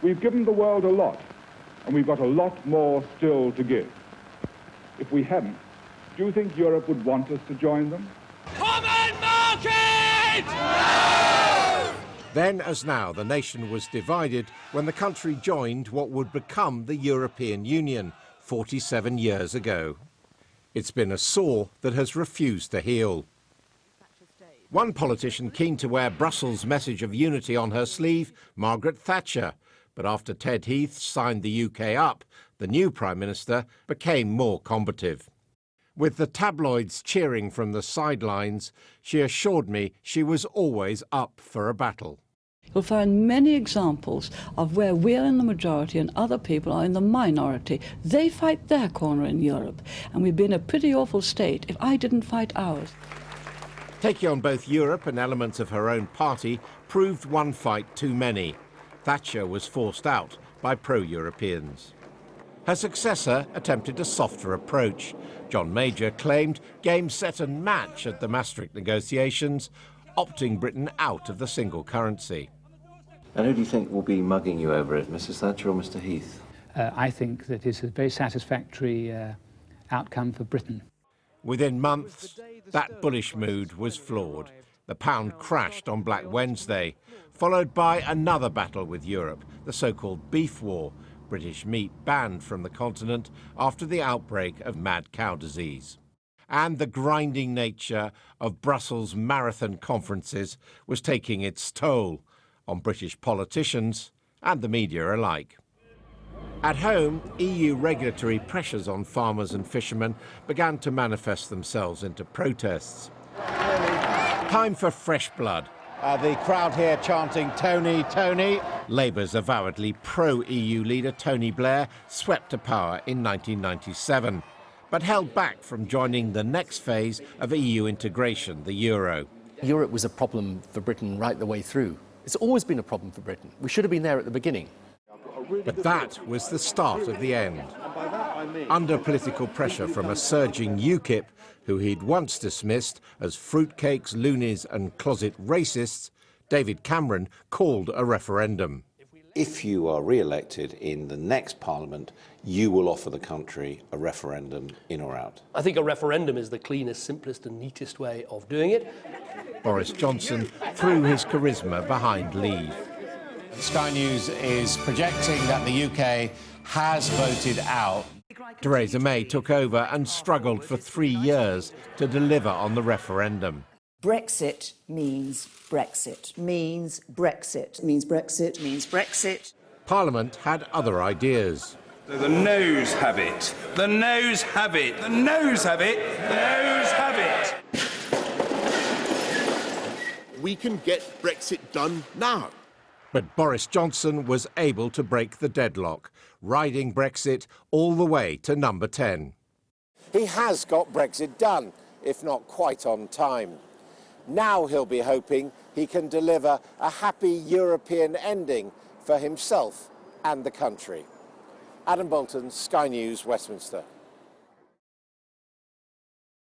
We've given the world a lot, and we've got a lot more still to give. If we hadn't, do you think Europe would want us to join them? Common market! No! Then, as now, the nation was divided when the country joined what would become the European Union 47 years ago. It's been a sore that has refused to heal. One politician keen to wear Brussels' message of unity on her sleeve, Margaret Thatcher. But after Ted Heath signed the UK up, the new Prime Minister became more combative. With the tabloids cheering from the sidelines, she assured me she was always up for a battle. You'll find many examples of where we're in the majority and other people are in the minority. They fight their corner in Europe, and we'd be in a pretty awful state if I didn't fight ours. Taking on both Europe and elements of her own party proved one fight too many. Thatcher was forced out by pro-Europeans. Her successor attempted a softer approach. John Major claimed game, set and match at the Maastricht negotiations, opting Britain out of the single currency. And who do you think will be mugging you over it, Mrs Thatcher or Mr Heath? I think that it's a very satisfactory outcome for Britain. Within months, that bullish mood was flawed. The pound crashed on Black Wednesday, followed by another battle with Europe, the so-called beef war, British meat banned from the continent after the outbreak of mad cow disease. And the grinding nature of Brussels marathon conferences was taking its toll on British politicians and the media alike. At home, EU regulatory pressures on farmers and fishermen began to manifest themselves into protests. Time for fresh blood. The crowd here chanting Tony, Tony. Labour's avowedly pro-EU leader Tony Blair swept to power in 1997, but held back from joining the next phase of EU integration, the euro. Europe was a problem for Britain right the way through. It's always been a problem for Britain. We should have been there at the beginning. But that was the start of the end. Under political pressure from a surging UKIP, who he'd once dismissed as fruitcakes, loonies and closet racists, David Cameron called a referendum. If you are re-elected in the next Parliament, you will offer the country a referendum, in or out. I think a referendum is the cleanest, simplest and neatest way of doing it. Boris Johnson threw his charisma behind Leave. Sky News is projecting that the UK has voted out. Theresa May took over and struggled for 3 years to deliver on the referendum. Brexit means Brexit, means Brexit, means Brexit, means Brexit. Parliament had other ideas. So the noes have it. The noes have it. The noes have it. The noes have it. We can get Brexit done now. But Boris Johnson was able to break the deadlock, riding Brexit all the way to number 10. He has got Brexit done, if not quite on time. Now he'll be hoping he can deliver a happy European ending for himself and the country. Adam Bolton, Sky News, Westminster.